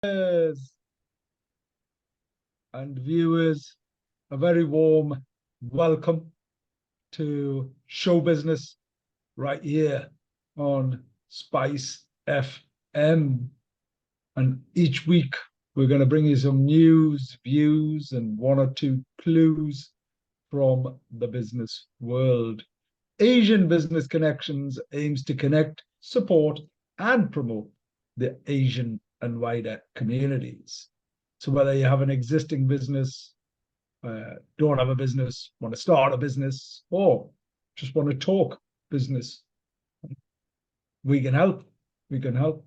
Listeners and viewers, a very warm welcome to show business right here on Spice FM. And each week we're going to bring you some news, views, and one or two clues from the business world. Asian Business Connections aims to connect, support, and promote the Asian and wider communities. So whether you have an existing business, don't have a business, want to start a business, or just want to talk business, we can help. We can help.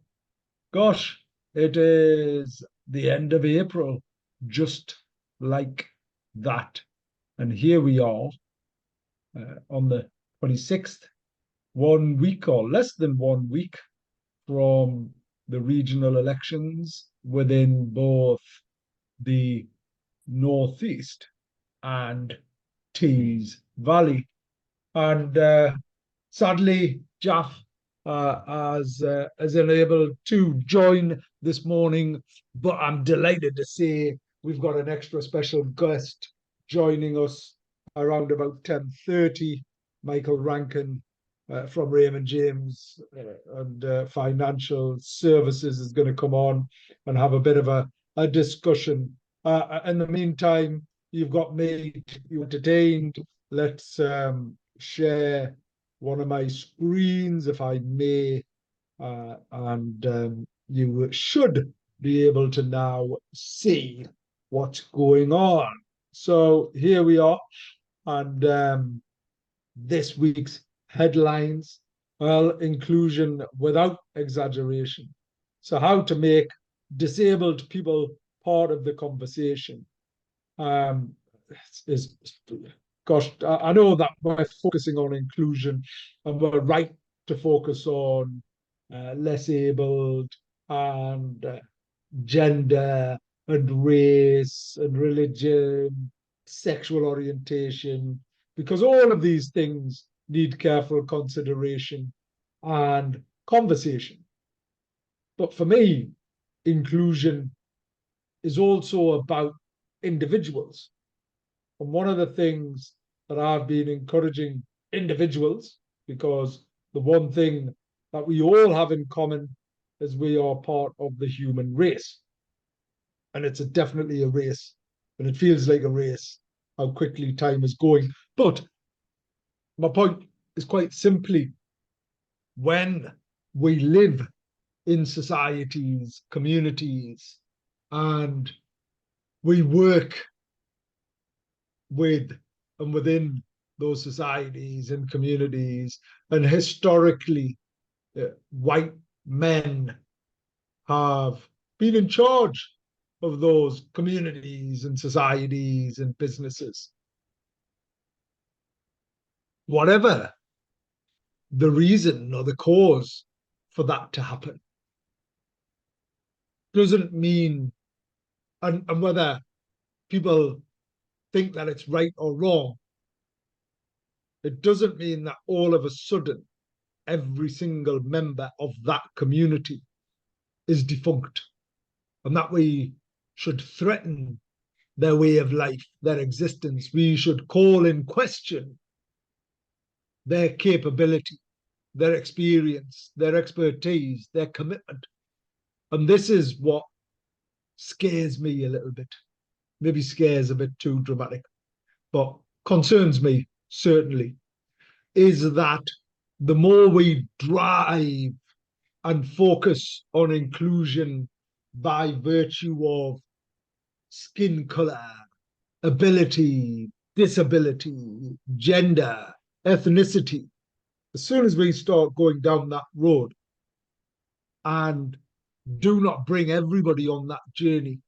Gosh, it is the end of April, just like that. And here we are on the 26th, 1 week or less than 1 week from the regional elections within both the Northeast and Tees Valley. And sadly, Jalf is unable to join this morning, but I'm delighted to say we've got an extra special guest joining us around about 10:30. Michael Rankin from Raymond James and Financial Services is going to come on and have a bit of a discussion. In the meantime, you've got me entertained. Let's share one of my screens, if I may, and you should be able to now see what's going on. So here we are, and this week's headlines, well, inclusion without exaggeration. So how to make disabled people part of the conversation. Is Gosh, I know that we're focusing on inclusion and we're right to focus on less abled and gender and race and religion, sexual orientation, because all of these things need careful consideration and conversation. But for me, inclusion is also about individuals. And one of the things that I've been encouraging individuals, because the one thing that we all have in common is we are part of the human race. And it's definitely a race, and it feels like a race, how quickly time is going. But my point is quite simply, when we live in societies, communities, and we work with and within those societies and communities, and historically, white men have been in charge of those communities and societies and businesses. Whatever the reason or the cause for that to happen doesn't mean, and whether people think that it's right or wrong, it doesn't mean that all of a sudden every single member of that community is defunct and that we should threaten their way of life, their existence. We should call in question their capability, their experience, their expertise, their commitment. And this is what scares me a little bit. Maybe scares a bit too dramatic, but concerns me certainly, is that the more we drive and focus on inclusion by virtue of skin color, ability, disability, gender, ethnicity, as soon as we start going down that road and do not bring everybody on that journey,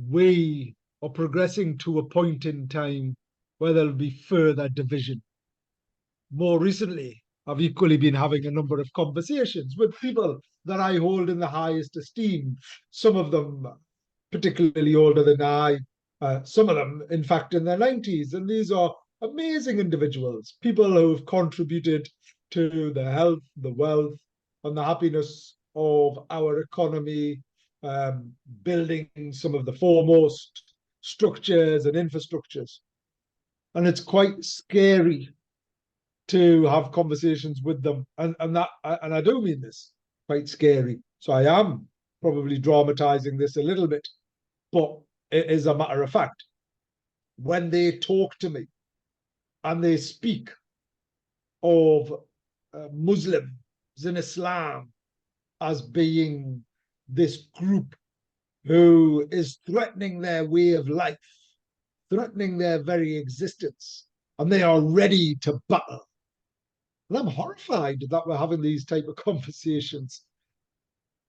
we are progressing to a point in time where there'll be further division. More recently, I've equally been having a number of conversations with people that I hold in the highest esteem, some of them particularly older than I, some of them, in fact, in their 90s. And these are amazing individuals, people who have contributed to the health, the wealth, and the happiness of our economy building some of the foremost structures and infrastructures. And it's quite scary to have conversations with them. And I do mean this, quite scary. So I am probably dramatizing this a little bit, but it is a matter of fact. When they talk to me and they speak of Muslims in Islam as being this group who is threatening their way of life, threatening their very existence, and they are ready to battle. And I'm horrified that we're having these type of conversations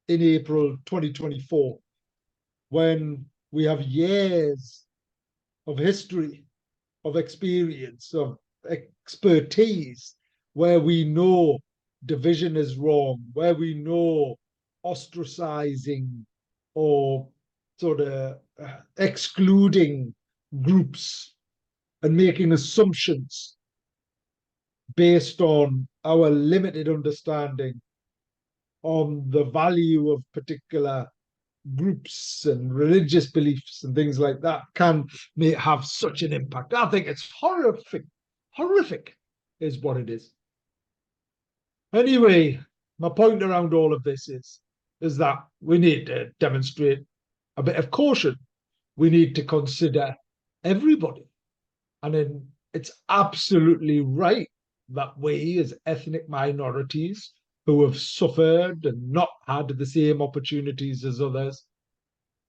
in April 2024, when we have years of history, of experience, of expertise, where we know division is wrong, where we know ostracizing or sort of excluding groups and making assumptions based on our limited understanding on the value of particular groups and religious beliefs and things like that can have such an impact. I think it's horrific. Horrific is what it is. Anyway, my point around all of this is that we need to demonstrate a bit of caution. We need to consider everybody. And then it's absolutely right that we, as ethnic minorities who have suffered and not had the same opportunities as others,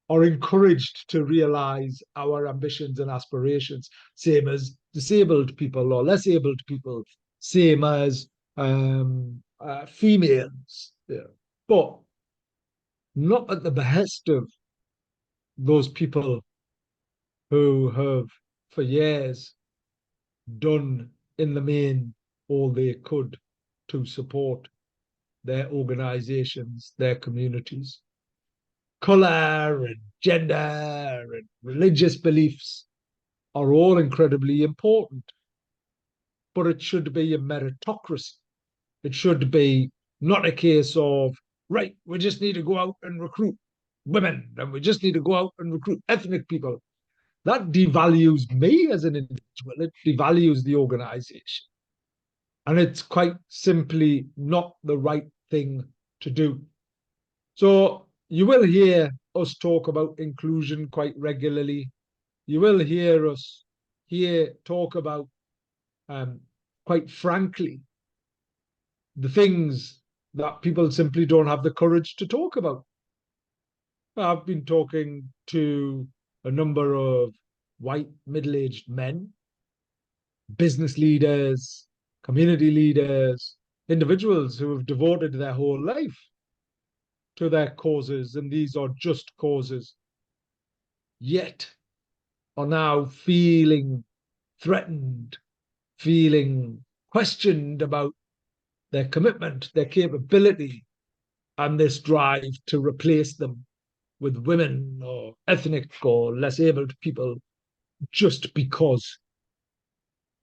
are encouraged to realize our ambitions and aspirations, same as disabled people or less abled people, same as females. Yeah. But not at the behest of those people who have, for years, done in the main all they could to support their organizations, their communities. Color and gender and religious beliefs are all incredibly important, but it should be a meritocracy. It should be not a case of, right, we just need to go out and recruit women and we just need to go out and recruit ethnic people. That devalues me as an individual. It devalues the organization. And it's quite simply not the right thing to do. So you will hear us talk about inclusion quite regularly. You will hear us here talk about, quite frankly, the things that people simply don't have the courage to talk about. I've been talking to a number of white middle-aged men, business leaders, community leaders, individuals who have devoted their whole life to their causes, and these are just causes, yet are now feeling threatened, feeling questioned about their commitment, their capability, and this drive to replace them with women or ethnic or less abled people just because.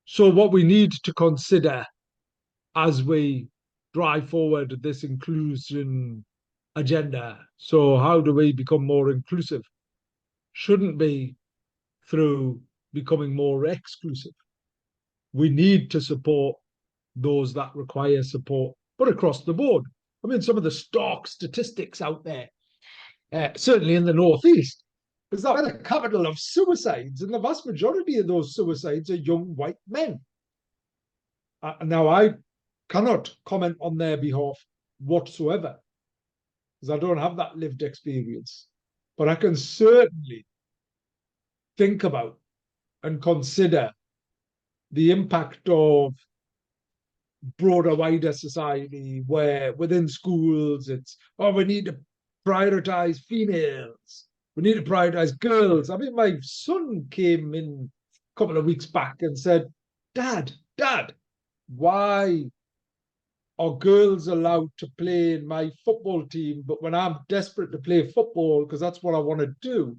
So what we need to consider as we drive forward this inclusion agenda, so how do we become more inclusive, shouldn't be through becoming more exclusive. We need to support those that require support, but across the board. I mean, some of the stark statistics out there, certainly in the Northeast, is that we're the capital of suicides, and the vast majority of those suicides are young white men. Now, I cannot comment on their behalf whatsoever, because I don't have that lived experience. But I can certainly think about and consider the impact of broader, wider society, where within schools it's, oh, we need to prioritize females, we need to prioritize girls. I mean, my son came in a couple of weeks back and said, Dad, why are girls allowed to play in my football team, but when I'm desperate to play football, because that's what I want to do,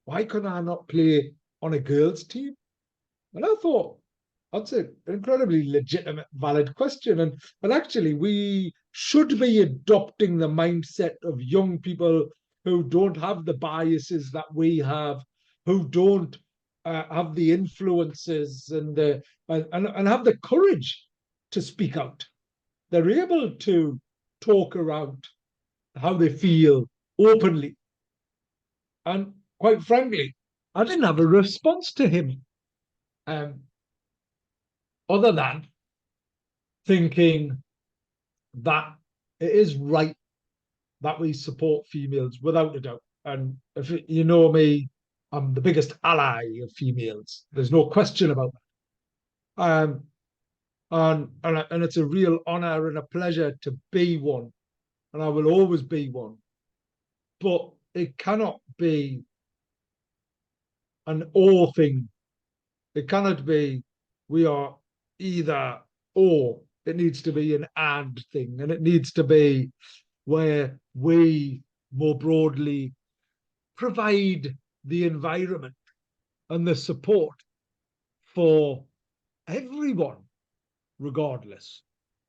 why can I not play on a girls' team? And I thought, that's an incredibly legitimate, valid question. And actually, we should be adopting the mindset of young people who don't have the biases that we have, who don't have the influences and have the courage to speak out. They're able to talk around how they feel openly. And quite frankly, I didn't have a response to him, um, other than thinking that it is right that we support females without a doubt. And if you know me, I'm the biggest ally of females. There's no question about that. And it's a real honor and a pleasure to be one, and I will always be one. But it cannot be an or thing. It cannot be we are either or. It needs to be an and thing, and it needs to be where we more broadly provide the environment and the support for everyone, regardless.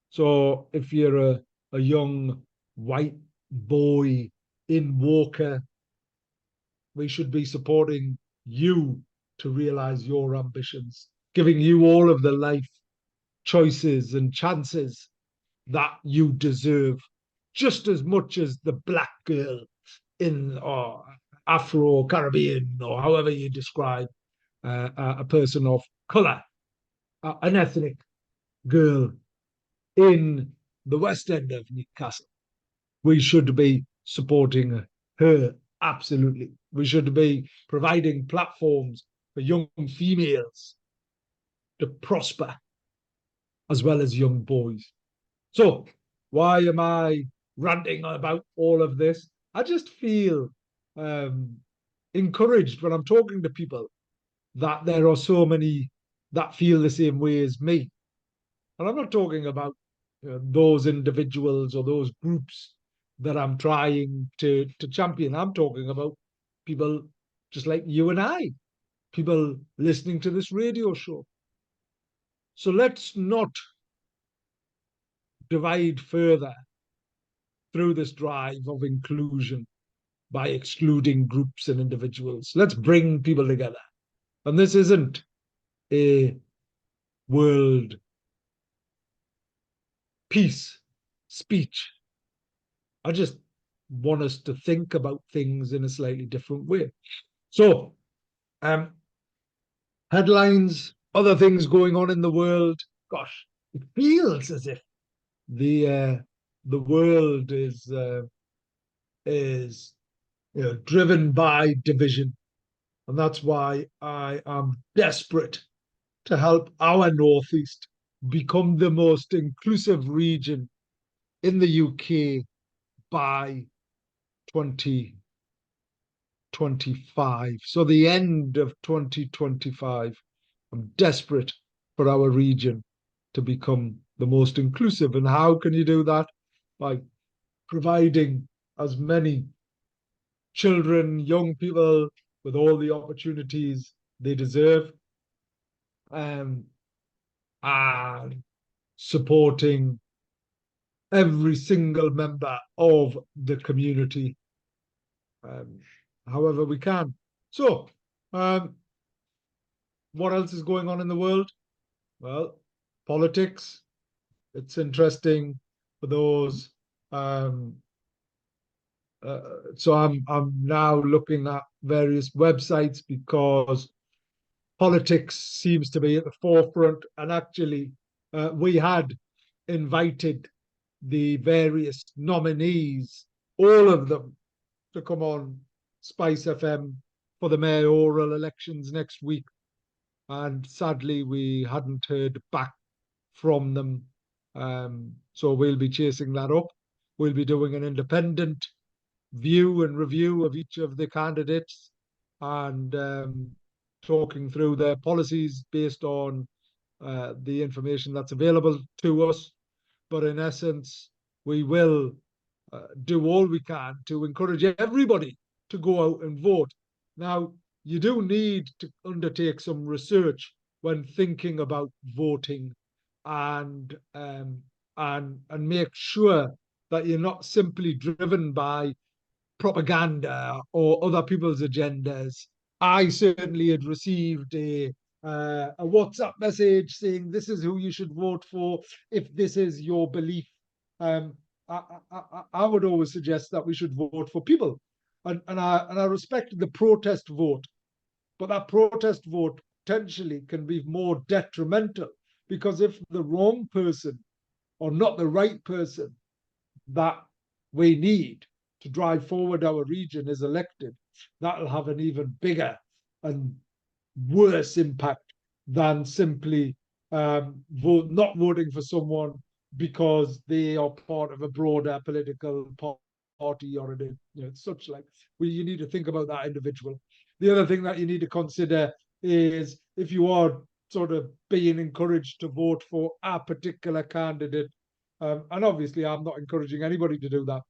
So if you're a young white boy in Walker, we should be supporting you to realize your ambitions, giving you all of the life choices and chances that you deserve, just as much as the black girl in or Afro Caribbean or however you describe a person of color, an ethnic girl in the West End of Newcastle. We should be supporting her, absolutely. We should be providing platforms for young females to prosper as well as young boys. So, why am I ranting about all of this? I just feel encouraged when I'm talking to people that there are so many that feel the same way as me. And I'm not talking about those individuals or those groups that I'm trying to champion. I'm talking about people just like you and I, people listening to this radio show. So let's not divide further through this drive of inclusion by excluding groups and individuals. Let's bring people together. And this isn't a world peace speech. I just want us to think about things in a slightly different way. So, headlines, other things going on in the world. Gosh, it feels as if the world is driven by division, and that's why I am desperate to help our Northeast become the most inclusive region in the UK by 2025. So the end of 2025. I'm desperate for our region to become the most inclusive. And how can you do that? By providing as many children, young people with all the opportunities they deserve, and supporting every single member of the community, however we can. So, what else is going on in the world? Well, politics. It's interesting for those. So I'm now looking at various websites because politics seems to be at the forefront. And actually, we had invited the various nominees, all of them, to come on Spice FM for the mayoral elections next week. And sadly, we hadn't heard back from them. So we'll be chasing that up. We'll be doing an independent view and review of each of the candidates and talking through their policies based on the information that's available to us. But in essence, we will do all we can to encourage everybody to go out and vote. Now, you do need to undertake some research when thinking about voting, and and make sure that you're not simply driven by propaganda or other people's agendas. I certainly had received a WhatsApp message saying this is who you should vote for if this is your belief. Um, I would always suggest that we should vote for people, and I respect the protest vote, but that protest vote potentially can be more detrimental because if the wrong person or not the right person that we need to drive forward our region is elected, that'll have an even bigger and worse impact than simply not voting for someone because they are part of a broader political party or such like. You need to think about that individual. The other thing that you need to consider is if you are sort of being encouraged to vote for a particular candidate, and obviously I'm not encouraging anybody to do that.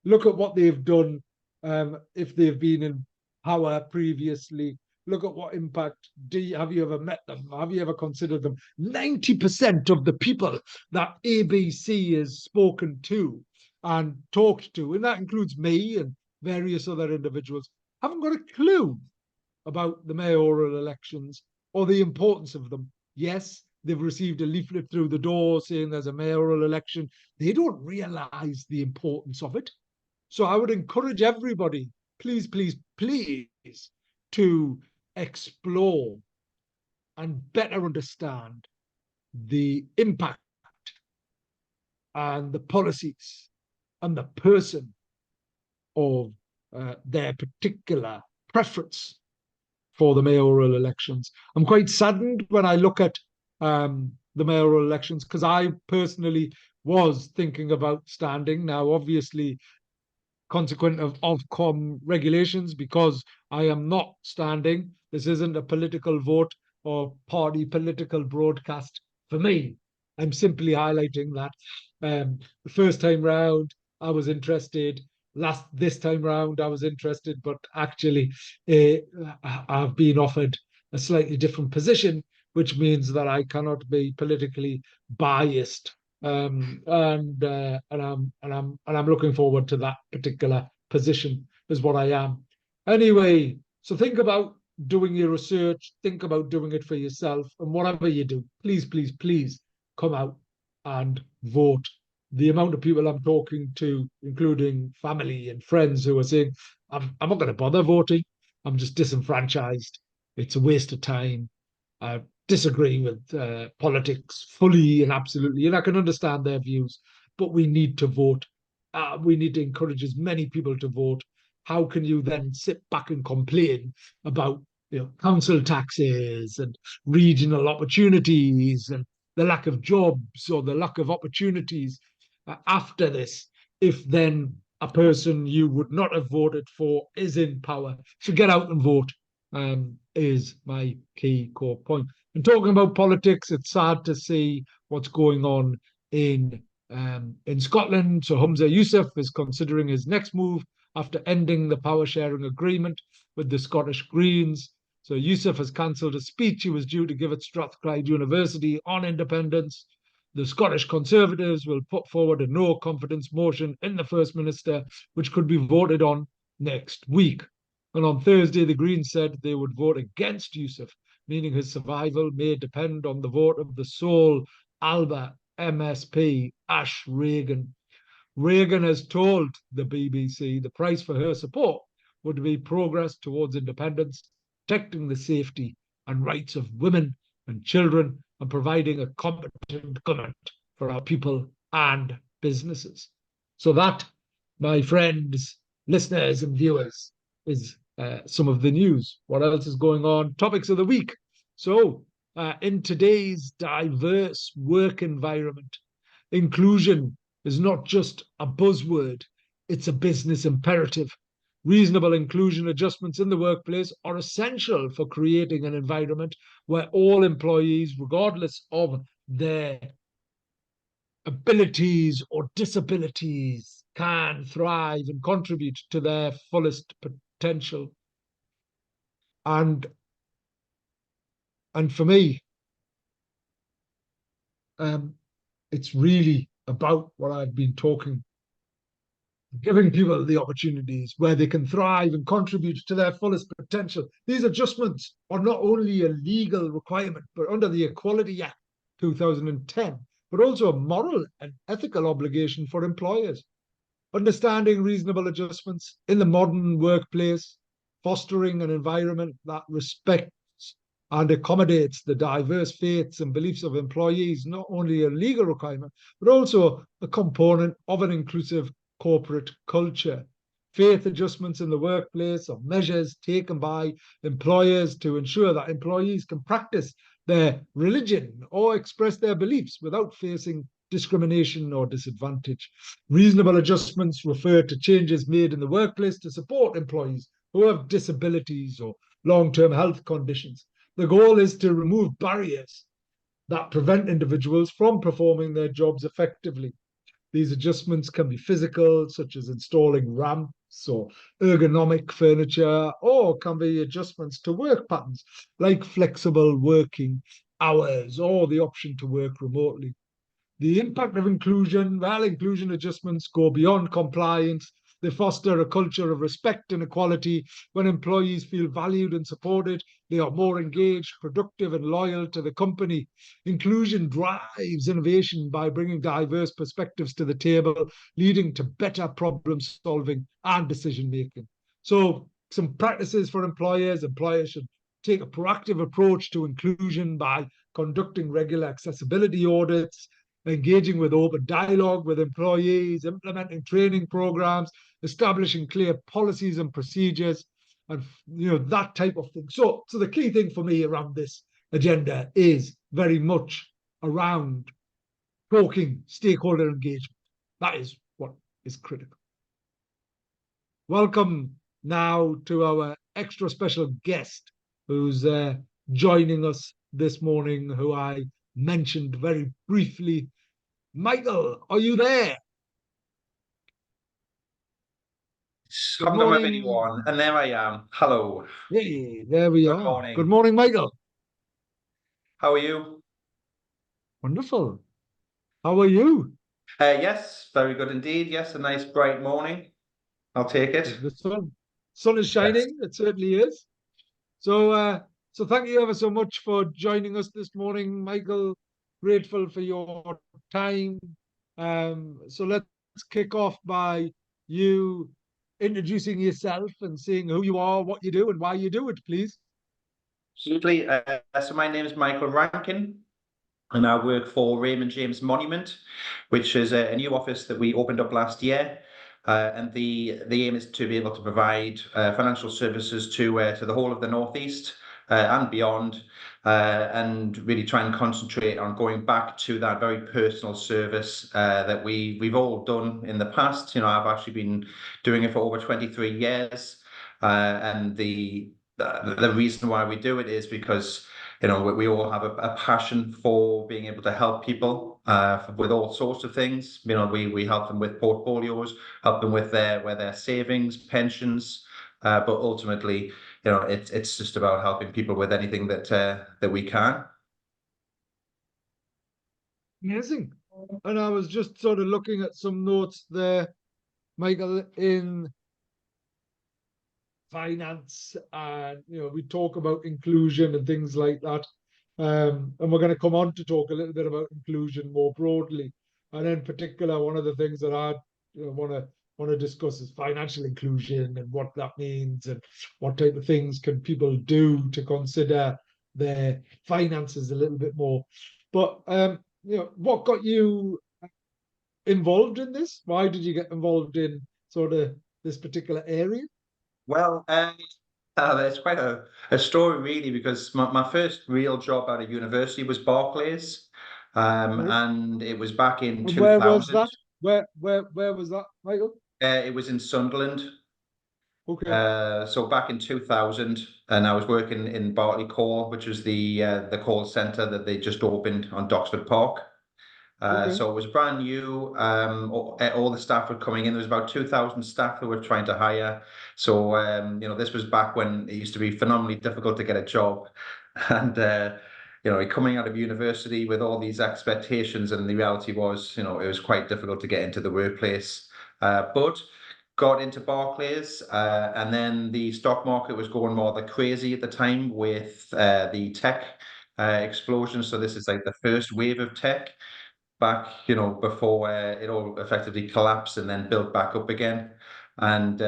Look at what they've done if they've been in power previously. Look at what impact have you ever met them? Have you ever considered them? 90% of the people that ABC has spoken to and talked to, and that includes me and various other individuals, haven't got a clue about the mayoral elections or the importance of them. Yes, they've received a leaflet through the door saying there's a mayoral election. They don't realize the importance of it. So I would encourage everybody, please, please, please, to explore and better understand the impact and the policies and the person of their particular preference for the mayoral elections. I'm quite saddened when I look at the mayoral elections because I personally was thinking about standing. Now, obviously, consequent of Ofcom regulations, because I am not standing. This isn't a political vote or party political broadcast for me. I'm simply highlighting that the first time round I was interested. This time round I was interested, but actually I've been offered a slightly different position, which means that I cannot be politically biased and I'm looking forward to that particular position is what I am. Anyway, so think about doing your research, think about doing it for yourself, and whatever you do, please, please, please come out and vote. The amount of people I'm talking to, including family and friends, who are saying, I'm not going to bother voting. I'm just disenfranchised. It's a waste of time. Disagree with politics fully and absolutely, and I can understand their views, but we need to vote. We need to encourage as many people to vote. How can you then sit back and complain about council taxes and regional opportunities and the lack of jobs or the lack of opportunities after this if then a person you would not have voted for is in power? So get out and vote is my key core point. And talking about politics, it's sad to see what's going on in Scotland. So Humza Yousaf is considering his next move after ending the power sharing agreement with the Scottish Greens. So Yousaf has cancelled a speech he was due to give at Strathclyde University on independence. The Scottish Conservatives will put forward a no confidence motion in the First Minister, which could be voted on next week. And on Thursday, the Greens said they would vote against Yousaf, meaning his survival may depend on the vote of the sole Alba MSP, Ash Regan. Regan has told the BBC the price for her support would be progress towards independence, protecting the safety and rights of women and children, and providing a competent government for our people and businesses. So that, my friends, listeners and viewers, is some of the news. What else is going on? Topics of the week. So in today's diverse work environment, inclusion is not just a buzzword, it's a business imperative. Reasonable inclusion adjustments in the workplace are essential for creating an environment where all employees, regardless of their abilities or disabilities, can thrive and contribute to their fullest potential. And for me, it's really about what I've been talking giving people the opportunities where they can thrive and contribute to their fullest potential. These adjustments are not only a legal requirement, but under the Equality Act 2010, but also a moral and ethical obligation for employers. Understanding reasonable adjustments in the modern workplace, fostering an environment that respects and accommodates the diverse faiths and beliefs of employees, not only a legal requirement, but also a component of an inclusive corporate culture. Faith adjustments in the workplace are measures taken by employers to ensure that employees can practice their religion or express their beliefs without facing discrimination or disadvantage. Reasonable adjustments refer to changes made in the workplace to support employees who have disabilities or long-term health conditions. The goal is to remove barriers that prevent individuals from performing their jobs effectively. These adjustments can be physical, such as installing ramps or ergonomic furniture, or can be adjustments to work patterns, like flexible working hours or the option to work remotely. The impact of inclusion, well, inclusion adjustments go beyond compliance. They foster a culture of respect and equality. When employees feel valued and supported, they are more engaged, productive, and loyal to the company. Inclusion drives innovation by bringing diverse perspectives to the table, leading to better problem solving and decision making. So, some practices for employers. Employers should take a proactive approach to inclusion by conducting regular accessibility audits, engaging with open dialogue with employees, implementing training programs, establishing clear policies and procedures, and that type of thing. So the key thing for me around this agenda is very much around talking stakeholder engagement. That is what is critical. Welcome now to our extra special guest who's joining us this morning, who I mentioned very briefly. Michael, are you there? Good Welcome morning. everyone, and there I am. Hello. Hey, there we Good are. Good morning. morning, Michael. How are you? Wonderful. How are you? Yes, very good indeed. Yes, a nice bright morning. I'll take it. The sun is Yes. shining. It certainly is. So thank you ever so much for joining us this morning, Michael. Grateful for your time. So let's kick off by you introducing yourself and saying who you are, what you do, and why you do it, please. Absolutely. So my name is Michael Rankin, and I work for Raymond James Monument, which is a new office that we opened up last year. And the aim is to be able to provide financial services to the whole of the Northeast and beyond, and really try and concentrate on going back to that very personal service that we've all done in the past. I've actually been doing it for over 23 years, and the reason why we do it is because we all have a passion for being able to help people with all sorts of things. We help them with portfolios, help them with their savings, pensions, but ultimately, it's just about helping people with anything that we can. Amazing. And I was just sort of looking at some notes there, Michael, in finance, and we talk about inclusion and things like that, and we're going to come on to talk a little bit about inclusion more broadly. And in particular, one of the things that I want to discuss is financial inclusion and what that means, and what type of things can people do to consider their finances a little bit more. But what got you involved in this? Why did you get involved in sort of this particular area? Well, it's quite a story, really, because my first real job out of university was Barclays, Right. and it was back in And where was 2000. that? Where was that, Michael? It was in Sunderland. Okay, So back in 2000, and I was working in Bartley Call, which was the call center that they just opened on Doxford Park. okay. So it was brand new. All the staff were coming in. There was about 2,000 staff who were trying to hire. So this was back when it used to be phenomenally difficult to get a job, and coming out of university with all these expectations, and the reality was, it was quite difficult to get into the workplace. But got into Barclays, and then the stock market was going rather crazy at the time with the tech explosion. So this is like the first wave of tech back, before it all effectively collapsed and then built back up again. And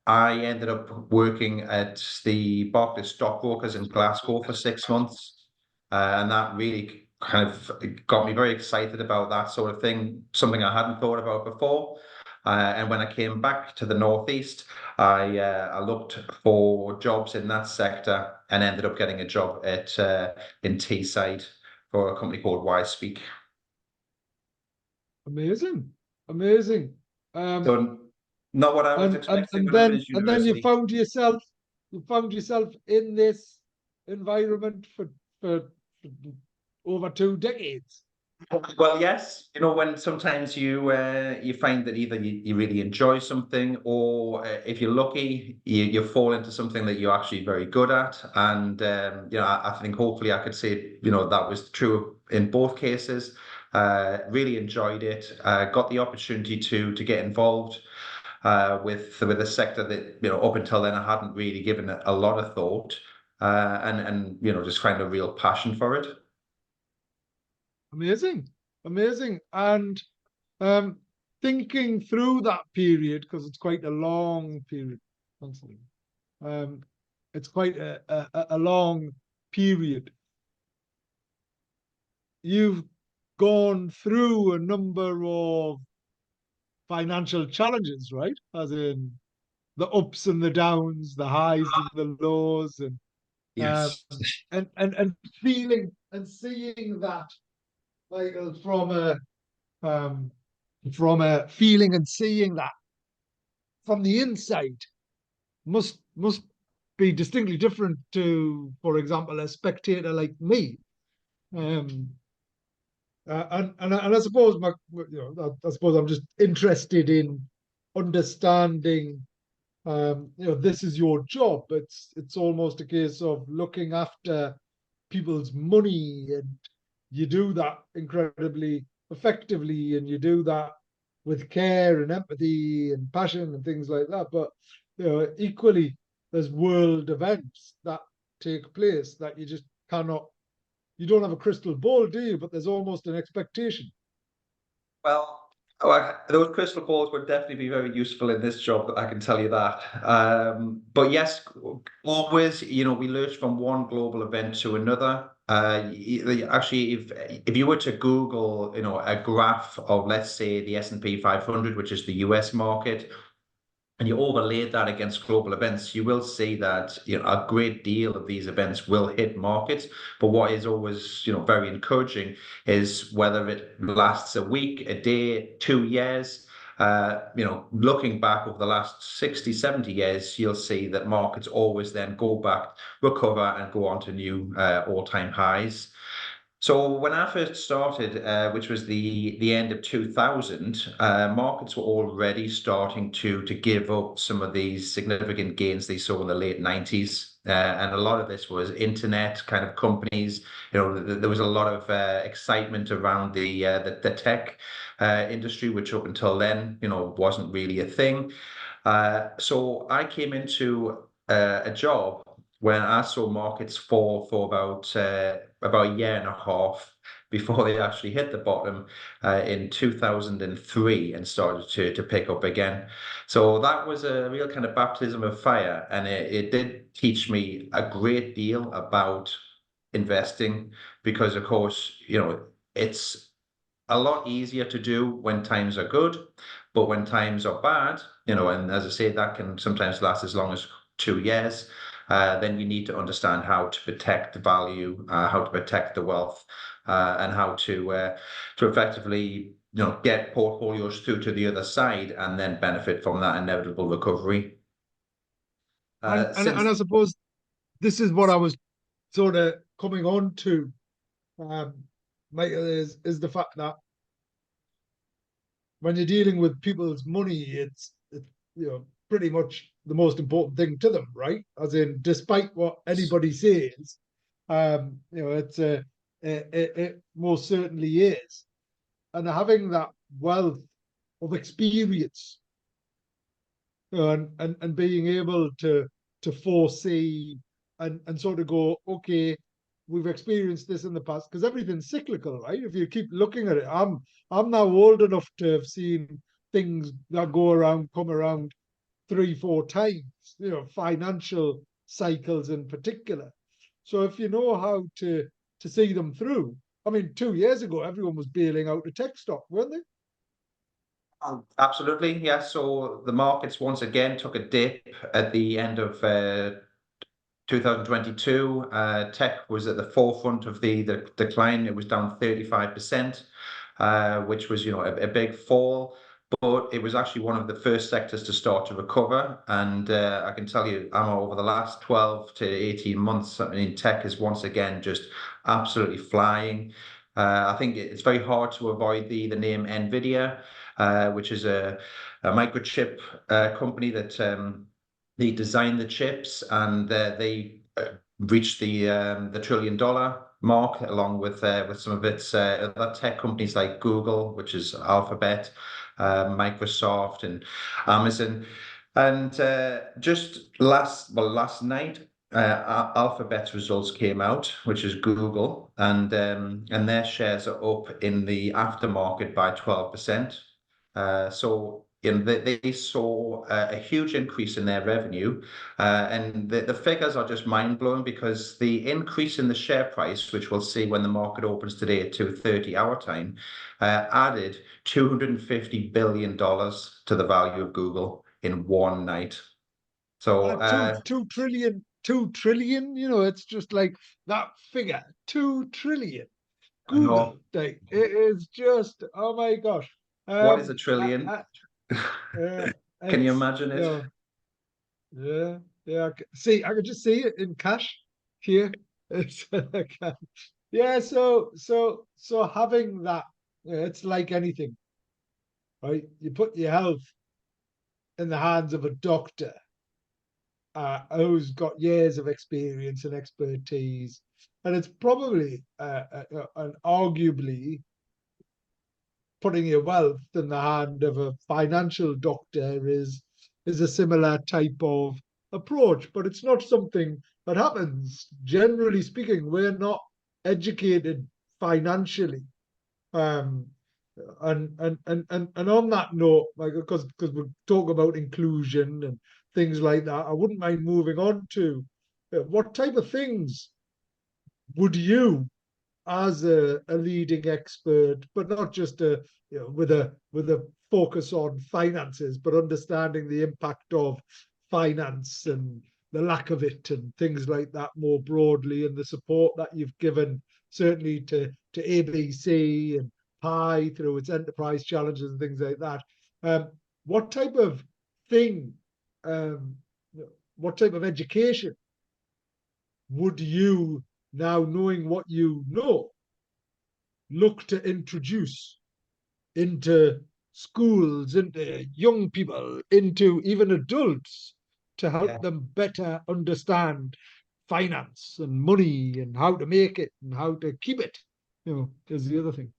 I ended up working at the Barclays stockbrokers in Glasgow for 6 months. And that really kind of got me very excited about that sort of thing, something I hadn't thought about before. And when I came back to the Northeast, I looked for jobs in that sector and ended up getting a job at in Teesside for a company called Speak. Amazing, amazing. So not what I was And expecting when I finished then university. you found yourself in this environment for over 2 decades. Well, yes, when sometimes you find that either you really enjoy something, or if you're lucky, you fall into something that you're actually very good at. And I think hopefully I could say that was true in both cases. Really enjoyed it. Got the opportunity to get involved with a sector that up until then I hadn't really given a lot of thought, and just find a real passion for it. Amazing, amazing. And um, thinking through that period, because it's quite a long period, constantly. It's quite a long period. You've gone through a number of financial challenges, right? As in the ups and the downs, the highs and the lows, and um, Yes. and feeling and seeing that, like um, from a feeling and seeing that from the inside must be distinctly different to, for example, a spectator like me. Um, and I suppose I suppose I'm just interested in understanding. This is your job. It's almost a case of looking after people's money, and you do that incredibly effectively, and you do that with care and empathy and passion and things like that. But equally, there's world events that take place that you just cannot. You don't have a crystal ball, do you? But there's almost an expectation. Well, those crystal balls would definitely be very useful in this job, I can tell you that. But yes, always, we lurch from one global event to another. Actually, if you were to Google, a graph of, let's say, the S&P 500, which is the US market, and you overlay that against global events, you will see that a great deal of these events will hit markets. But what is always very encouraging is whether it lasts a week, a day, 2 years. Looking back over the last 60, 70 years, you'll see that markets always then go back, recover, and go on to new all-time highs. So when I first started, which was the end of 2000, markets were already starting to give up some of these significant gains they saw in the late 90s. And a lot of this was internet kind of companies. There was a lot of excitement around the tech industry, which up until then, wasn't really a thing. So I came into a job when I saw markets fall for about a year and a half before they actually hit the bottom in 2003 and started to pick up again. So that was a real kind of baptism of fire, and it did teach me a great deal about investing, because of course, it's a lot easier to do when times are good, but when times are bad, and as I say, that can sometimes last as long as 2 years. Then you need to understand how to protect the value, how to protect the wealth, and how to effectively, get portfolios through to the other side and then benefit from that inevitable recovery. And Since I suppose this is what I was sort of coming on to, Michael, is the fact that when you're dealing with people's money, it's pretty much the most important thing to them, right? As in, despite what anybody says, it most certainly is. And having that wealth of experience and being able to foresee and sort of go, okay, we've experienced this in the past because everything's cyclical, right? If you keep looking at it, I'm now old enough to have seen things that come around 3, 4 times, financial cycles in particular. So if you know how to see them through, I mean, 2 years ago, everyone was bailing out the tech stock, weren't they? Absolutely, yes. So the markets once again took a dip at the end of 2022. Tech was at the forefront of the decline. It was down 35%, which was, a big fall. But it was actually one of the first sectors to start to recover. And I can tell you, Emma, over the last 12 to 18 months, I mean, tech is once again just absolutely flying. I think it's very hard to avoid the name Nvidia, which is a microchip company that they design the chips, and they reached the $1 trillion mark, along with some of its other tech companies like Google, which is Alphabet, Microsoft, and Amazon. And just last night, Alphabet's results came out, which is Google, and their shares are up in the aftermarket by 12%. So they saw a huge increase in their revenue, and the figures are just mind blowing because the increase in the share price, which we'll see when the market opens today at 2:30 our time, added $250 billion to the value of Google in one night. So Two trillion, 2 trillion. It's just like that figure, 2 trillion. I know, Google, like it is just, oh my gosh. what is a I, trillion? I, uh, Can you it's imagine it? yeah, yeah. See, I can just see it in cash here. It's yeah. So having that, it's like anything, right? You put your health in the hands of a doctor who's got years of experience and expertise, and it's probably and arguably putting your wealth in the hand of a financial doctor is a similar type of approach, but it's not something that happens. Generally speaking, we're not educated financially. Um, and on that note, like because we talk about inclusion and things like that, I wouldn't mind moving on to what type of things would you, as a leading expert, but not just with a focus on finances, but understanding the impact of finance and the lack of it and things like that more broadly, and the support that you've given certainly to ABC and Pi through its enterprise challenges and things like that. Um, what type of thing, um, what type of education would you, now knowing what you know, look to introduce into schools, into young people, into even adults to Yeah. help them better understand finance and money and how to make it and how to keep it, is the other thing.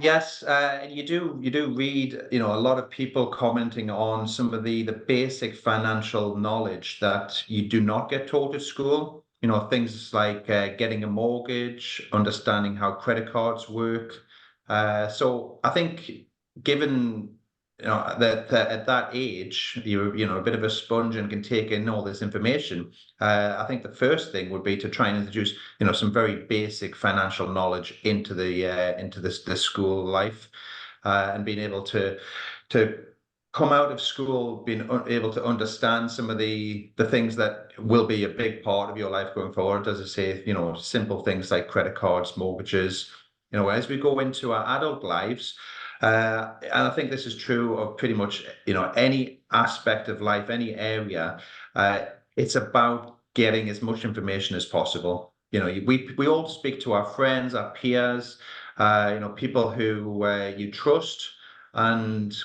Yes, and you do read, a lot of people commenting on some of the basic financial knowledge that you do not get taught at school. Things like getting a mortgage, understanding how credit cards work. So I think, given that at that age you're a bit of a sponge and can take in all this information, I think the first thing would be to try and introduce some very basic financial knowledge into the school life, and being able to come out of school being able to understand some of the things that will be a big part of your life going forward. As I say, simple things like credit cards, mortgages. As we go into our adult lives, and I think this is true of pretty much any aspect of life, any area. It's about getting as much information as possible. We all speak to our friends, our peers, people who you trust, and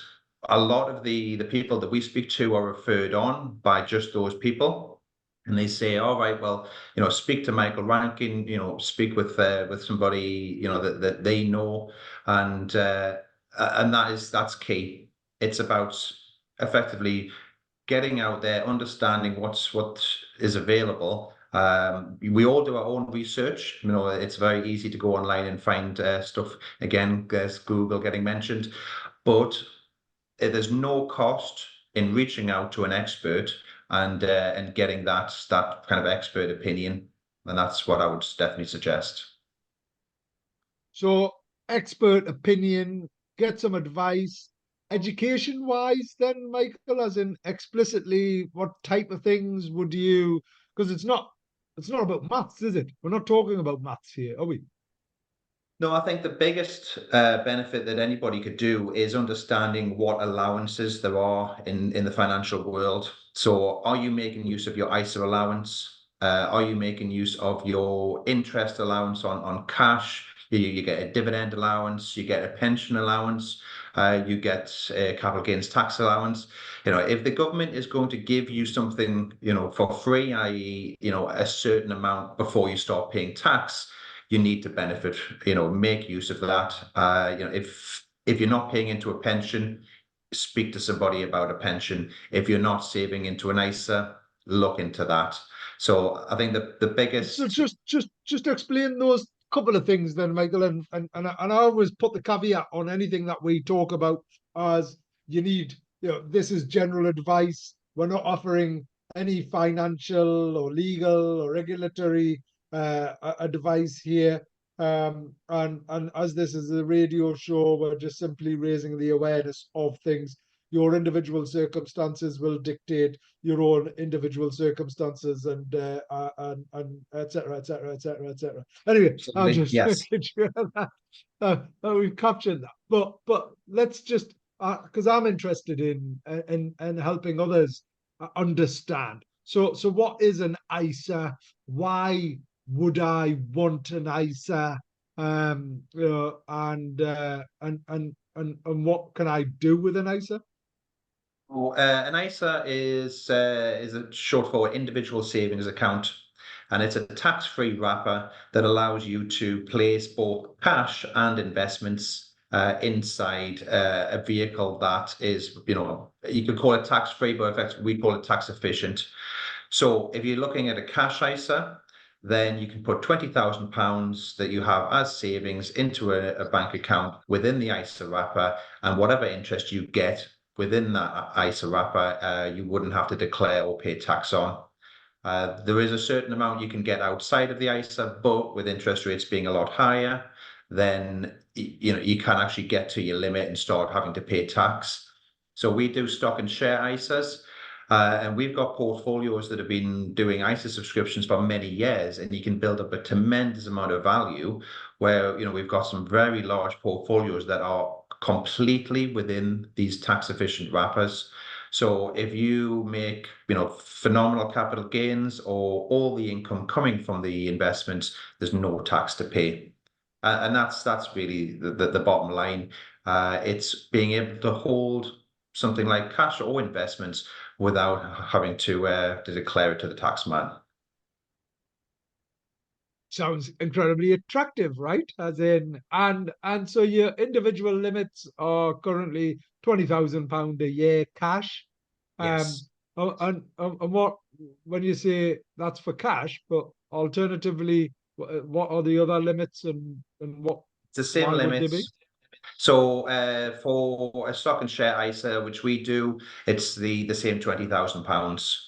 a lot of the people that we speak to are referred on by just those people. And they say, all right, well, speak to Michael Rankin, speak with somebody, that they know. And that's key. It's about effectively getting out there, understanding what is available. We all do our own research. You know, it's very easy to go online and find stuff. Again, there's Google getting mentioned, but there's no cost in reaching out to an expert and getting that kind of expert opinion, and that's what I would definitely suggest. So, expert opinion, get some advice. Education wise, then, Michael, as in explicitly, what type of things would you? Because it's not about maths, is it? We're not talking about maths here, are we? No, I think the biggest benefit that anybody could do is understanding what allowances there are in the financial world. So, are you making use of your ISA allowance? Are you making use of your interest allowance on cash? You get a dividend allowance, you get a pension allowance, you get a capital gains tax allowance. You know, if the government is going to give you something, you know, for free, i.e., you know, a certain amount before you start paying tax, you need to benefit, you know, make use of that. You know, if you're not paying into a pension, speak to somebody about a pension. If you're not saving into an ISA, look into that. So I think the So biggest. just explain those couple of things then, Michael, and I always put the caveat on anything that we talk about as you need, this is general advice. We're not offering any financial or legal or regulatory advice here. And as this is a radio show, we're just simply raising the awareness of things. Your individual circumstances will dictate your own individual circumstances and etc etc. Anyway, I'm Absolutely, just yes. making sure that we've captured that. But let's just because I'm interested in helping others understand. So what is an ISA? Why would I want an ISA? And what can I do with an ISA? So, an ISA is a short for individual savings account, and it's a tax-free wrapper that allows you to place both cash and investments inside a vehicle that is, you know, you could call it tax-free, but in fact we call it tax efficient. So if you're looking at a cash ISA, then you can put £20,000 that you have as savings into a bank account within the ISA wrapper, and whatever interest you get within that ISA wrapper, you wouldn't have to declare or pay tax on. There is a certain amount you can get outside of the ISA, but with interest rates being a lot higher, then you know you can actually get to your limit and start having to pay tax. So we do stock and share ISAs. And we've got portfolios that have been doing ISA subscriptions for many years, and you can build up a tremendous amount of value where, you know, we've got some very large portfolios that are completely within these tax efficient wrappers. So if you make, you know, phenomenal capital gains or all the income coming from the investments, there's no tax to pay. And that's really the bottom line. It's being able to hold something like cash or investments without having to declare it to the tax man. Sounds incredibly attractive, right? As in, and so your individual limits are currently £20,000 a year cash. Um, Yes. and what when you say that's for cash, but alternatively, what are the other limits and what It's the same why would they be? limits. So for a stock and share ISA, which we do, it's the same £20,000.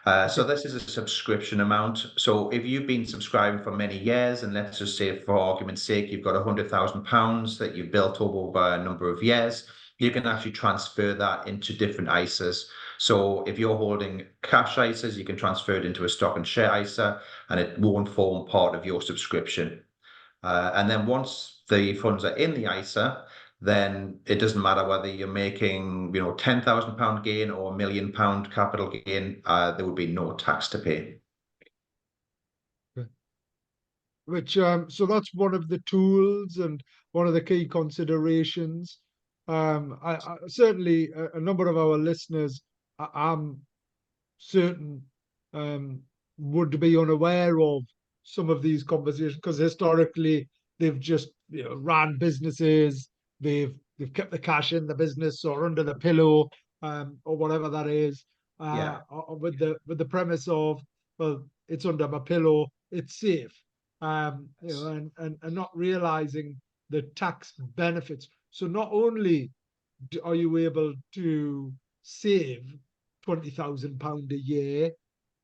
So Okay. this is a subscription amount. So if you've been subscribing for many years, and let's just say for argument's sake, you've got £100,000 that you've built up over a number of years, you can actually transfer that into different ISAs. So if you're holding cash ISAs, you can transfer it into a stock and share ISA, and it won't form part of your subscription. And then once the funds are in the ISA, then it doesn't matter whether you're making, you know, £10,000 gain or £1 million capital gain, there would be no tax to pay. Which so that's one of the tools and one of the key considerations. I certainly a number of our listeners, I'm certain, um, would be unaware of some of these conversations because historically they've just ran businesses, they've kept the cash in the business or under the pillow, or whatever that is. Yeah. with the premise of, well, it's under my pillow, it's safe, and not realizing the tax benefits. So not only are you able to save £20,000 a year,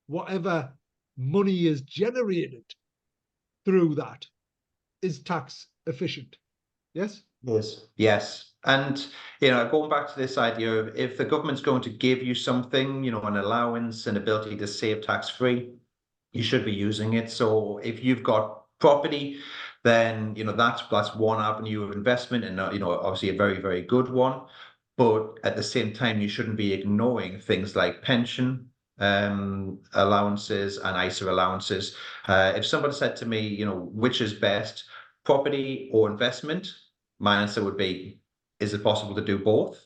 whatever money is generated through that is tax efficient. Yes? Yes. Yes. And, going back to this idea of if the government's going to give you something, an allowance, an ability to save tax free, you should be using it. So if you've got property, then that's one avenue of investment, and obviously a very, very good one. But at the same time, you shouldn't be ignoring things like pension allowances and ISA allowances. If somebody said to me, which is best, property or investment, my answer would be, is it possible to do both?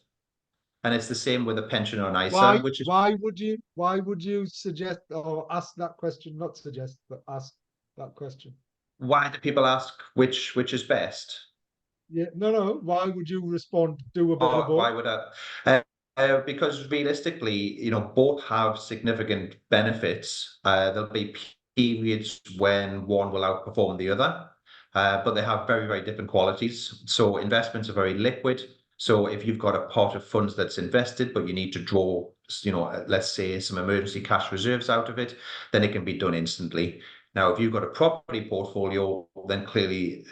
And it's the same with a pension or an ISA, Why which is why would you suggest or ask that question? Not suggest, but ask that question. why do people ask which is best? Yeah, no. Why would you respond? Do a bit of Or both. why would I? Because realistically, both have significant benefits. There'll be periods when one will outperform the other, but they have very, very different qualities. So investments are very liquid. So if you've got a pot of funds that's invested, but you need to draw, let's say some emergency cash reserves out of it, then it can be done instantly. Now, if you've got a property portfolio, then clearly,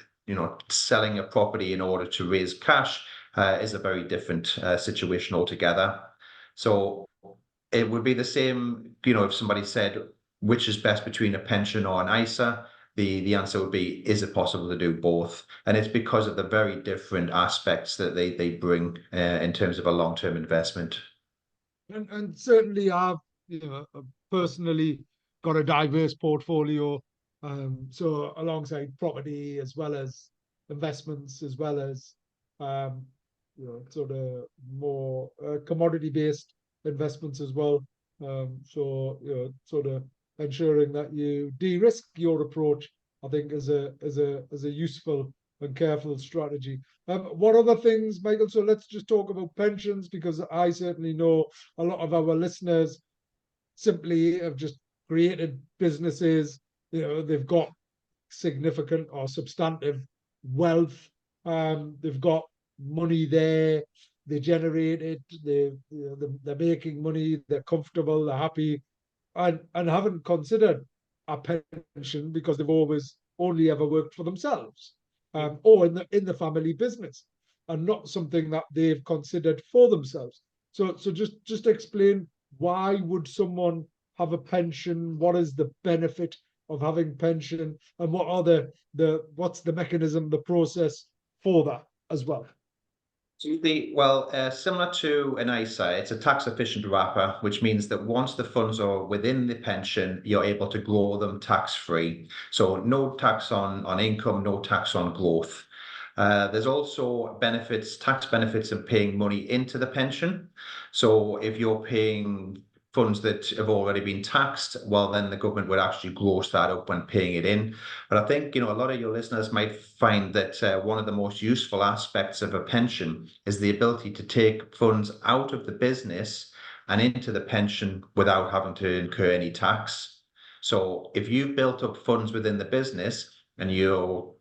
selling a property in order to raise cash is a very different situation altogether. So it would be the same, if somebody said which is best between a pension or an ISA, the answer would be, is it possible to do both? And it's because of the very different aspects that they bring in terms of a long-term investment. And certainly I've personally got a diverse portfolio. So alongside property as well as investments, as well as sort of more commodity based investments as well. So sort of ensuring that you de-risk your approach, I think, is a useful and careful strategy. What other things, Michael? So let's just talk about pensions, because I certainly know a lot of our listeners simply have just created businesses. They've got significant or substantive wealth. They've got money there. They generate it. They're making money. They're comfortable. They're happy, and haven't considered a pension because they've always only ever worked for themselves, or in the family business, and not something that they've considered for themselves. So just explain, why would someone have a pension? What is the benefit of having pension, and what are what's the mechanism, the process for that as well? Well, similar to an ISA, it's a tax efficient wrapper, which means that once the funds are within the pension, you're able to grow them tax free. So no tax on income, no tax on growth. There's also tax benefits in paying money into the pension. So if you're paying funds that have already been taxed, well, then the government would actually gross that up when paying it in. But I think, a lot of your listeners might find that one of the most useful aspects of a pension is the ability to take funds out of the business and into the pension without having to incur any tax. So if you've built up funds within the business and you're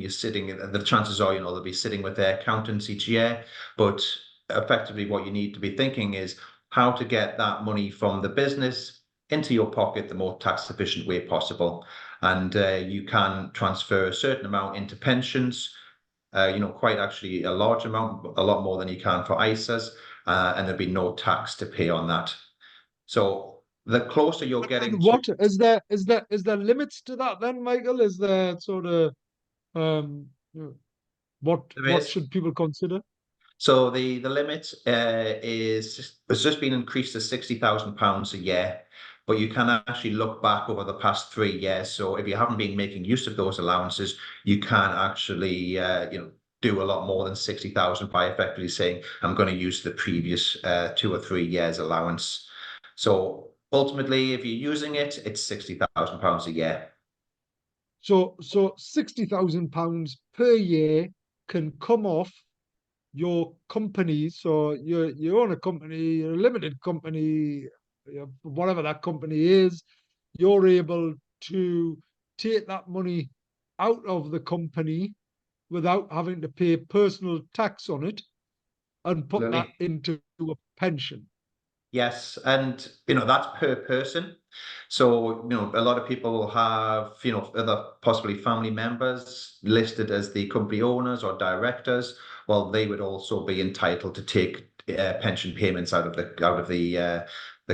sitting, the chances are, they'll be sitting with their accountants each year. But effectively, what you need to be thinking is how to get that money from the business into your pocket the most tax efficient way possible. And you can transfer a certain amount into pensions, quite actually a large amount, a lot more than you can for ISAs, and there'll be no tax to pay on that. So the closer you're getting And to what is there limits to that then, Michael? Is there sort of what this. should people consider? So the limit has just been increased to £60,000 a year, but you can actually look back over the past 3 years. So if you haven't been making use of those allowances, you can actually do a lot more than 60,000 by effectively saying, I'm going to use the previous 2 or 3 years allowance. So ultimately, if you're using it, it's £60,000 a year. So £60,000 per year can come off your company. So you own a company, you're a limited company, whatever that company is, you're able to take that money out of the company without having to pay personal tax on it and put that Absolutely. into a pension. Yes, and that's per person. So a lot of people will have other possibly family members listed as the company owners or directors. Well, they would also be entitled to take pension payments out of the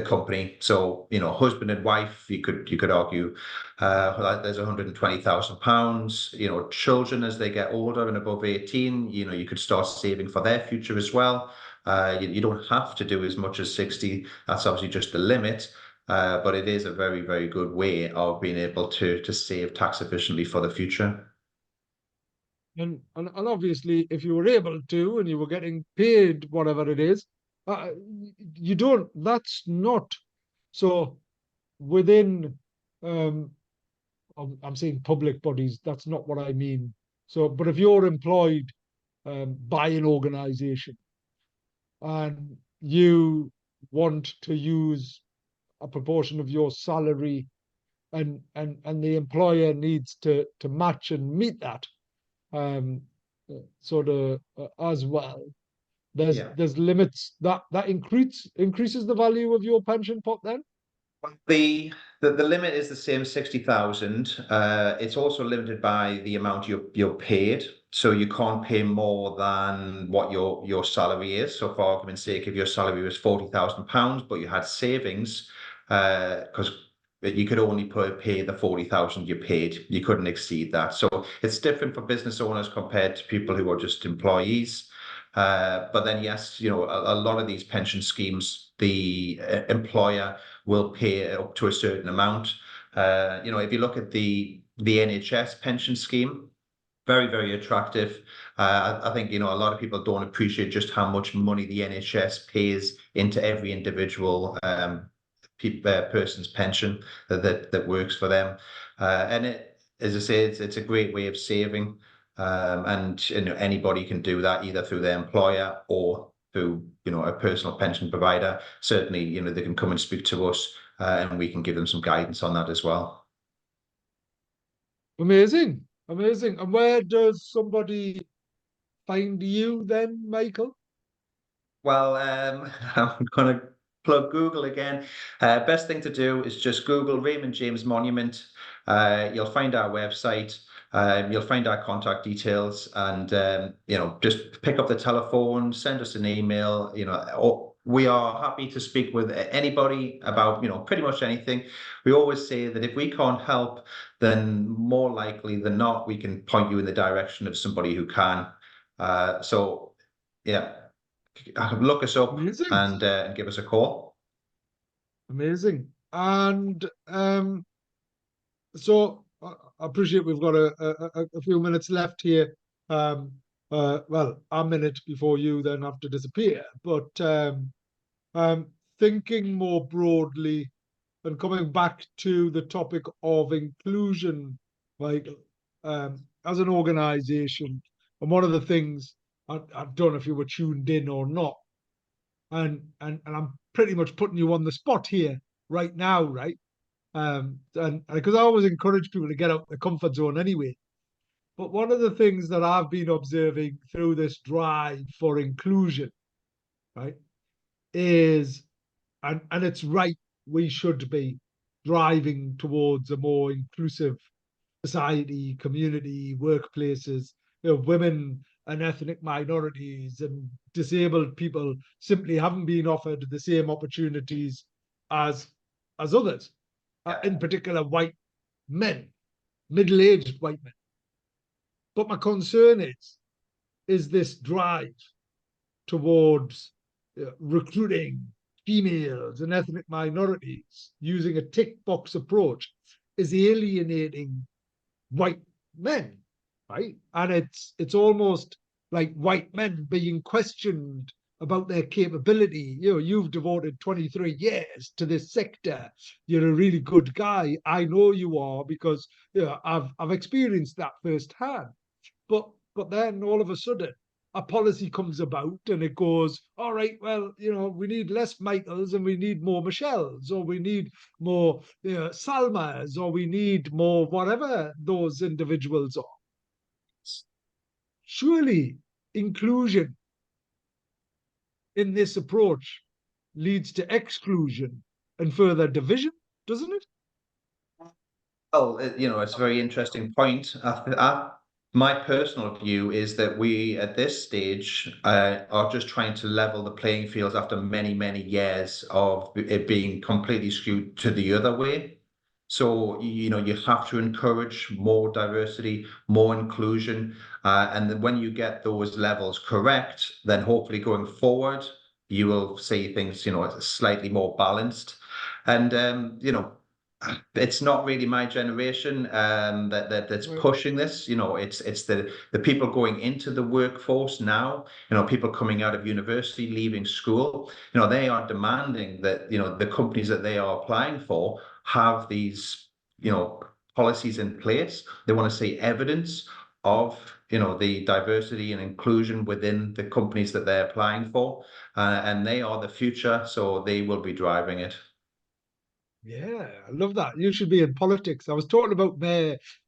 company. So husband and wife, you could argue that there's £120,000. Children as they get older and above 18, you could start saving for their future as well. You don't have to do as much as 60. That's obviously just the limit. But it is a very, very good way of being able to save tax efficiently for the future. And obviously, if you were able to and you were getting paid whatever it is, uh, you don't, that's not so within, um, I'm saying public bodies, that's not what I mean. So, but if you're employed by an organization and you want to use a proportion of your salary and the employer needs to match and meet that um, sort of as well. Yeah. There's limits that increases the value of your pension pot then. The limit is the same, 60,000. It's also limited by the amount you're paid. So you can't pay more than what your salary is. So for argument's sake, if your salary was £40,000, but you had savings, because you could only pay the 40,000 you paid. You couldn't exceed that. So it's different for business owners compared to people who are just employees. But then, yes, a lot of these pension schemes, the employer will pay up to a certain amount. If you look at the NHS pension scheme, very, very attractive. I think a lot of people don't appreciate just how much money the NHS pays into every individual person's pension that works for them. And as I say, it's a great way of saving. And anybody can do that either through their employer or through a personal pension provider. Certainly, they can come and speak to us, and we can give them some guidance on that as well. Amazing, amazing. And where does somebody find you then, Michael? Well, I'm going to plug Google again. Best thing to do is just Google Raymond James Monument. You'll find our website. You'll find our contact details, and just pick up the telephone, send us an email. We are happy to speak with anybody about pretty much anything. We always say that if we can't help, then more likely than not, we can point you in the direction of somebody who can. So yeah. Look us up Amazing, and give us a call. amazing. And so I appreciate we've got a few minutes left here. Well, a minute before you then have to disappear. But thinking more broadly and coming back to the topic of inclusion, like as an organization, and one of the things I don't know if you were tuned in or not, and I'm pretty much putting you on the spot here right now, right? And because I always encourage people to get out of the comfort zone anyway. But one of the things that I've been observing through this drive for inclusion, right, is and it's right, we should be driving towards a more inclusive society, community, workplaces. Women and ethnic minorities and disabled people simply haven't been offered the same opportunities as others, in particular white men, middle-aged white men. But my concern is this drive towards recruiting females and ethnic minorities using a tick box approach is alienating white men, right? And it's almost like white men being questioned about their capability. You've devoted 23 years to this sector. You're a really good guy. I know you are because I've experienced that firsthand. But then all of a sudden, a policy comes about and it goes, all right, well, we need less Michaels and we need more Michelles, or we need more Salmas, or we need more whatever those individuals are. Surely inclusion in this approach leads to exclusion and further division, doesn't it? Well, it's a very interesting point. My personal view is that we, at this stage, are just trying to level the playing fields after many, many years of it being completely skewed to the other way. So, you have to encourage more diversity, more inclusion. And then when you get those levels correct, then hopefully going forward, you will see things, slightly more balanced. And, it's not really my generation that's pushing this. It's the people going into the workforce now. People coming out of university, leaving school. They are demanding that the companies that they are applying for have these policies in place. They want to see evidence of the diversity and inclusion within the companies that they're applying for, and they are the future, so they will be driving it. Yeah, I love that. You should be in politics. I was talking about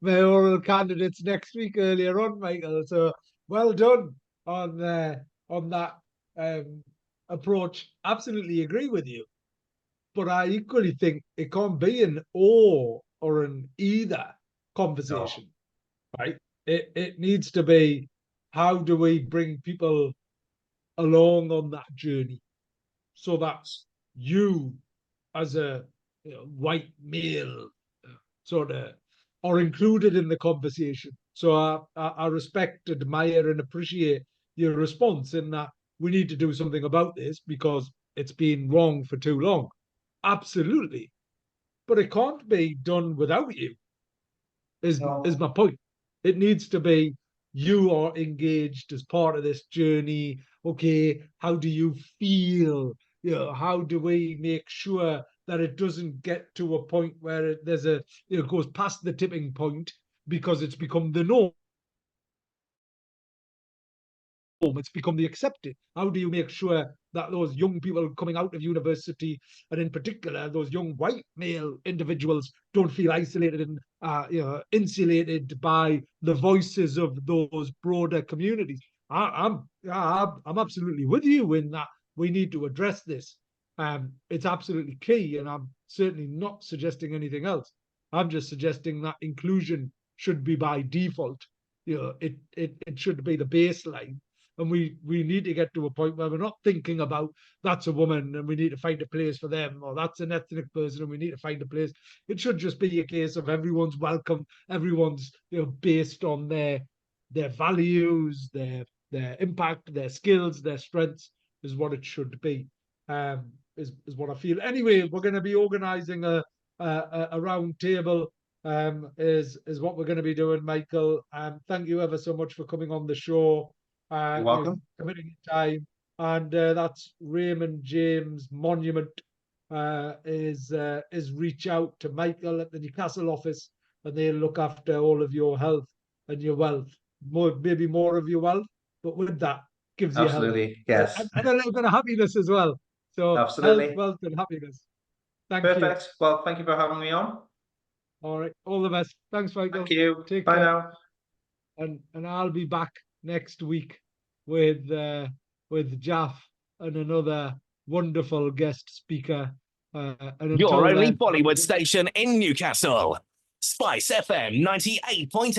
mayoral candidates next week earlier on, Michael. So well done on that approach. Absolutely agree with you. But I equally think it can't be an or an either conversation, right? It needs to be, how do we bring people along on that journey so that you, as a white male, sort of are included in the conversation. So I respect, admire, and appreciate your response in that we need to do something about this because it's been wrong for too long. Absolutely. But it can't be done without you, is my point. It needs to be, you are engaged as part of this journey. Okay, how do you feel? How do we make sure that it doesn't get to a point where it goes past the tipping point because it's become the norm? It's become the accepted. How do you make sure that those young people coming out of university, and in particular those young white male individuals, don't feel isolated and insulated by the voices of those broader communities? I'm absolutely with you in that we need to address this. It's absolutely key, and I'm certainly not suggesting anything else. I'm just suggesting that inclusion should be by default. It should be the baseline. And we need to get to a point where we're not thinking about, that's a woman and we need to find a place for them, or that's an ethnic person and we need to find a place. It should just be a case of everyone's welcome, everyone's based on their values, their impact, their skills, their strengths, is what it should be. Is what I feel. Anyway, we're going to be organising a round table. Is what we're going to be doing, Michael. Thank you ever so much for coming on the show. You're welcome. Committing your time, and that's Raymond James Monument. Is reach out to Michael at the Newcastle office, and they'll look after all of your health and your wealth. Maybe more of your wealth, but with that gives you health. Absolutely, yes. And a little bit of happiness as well. So Absolutely. health, wealth, and happiness. Thank you. Perfect. Well, thank you for having me on. All right. All the best. Thanks, Michael. Thank you. Take Bye care. now. And I'll be back next week with Jalf and another wonderful guest speaker. Your only Bollywood station in Newcastle. Spice FM 98.8.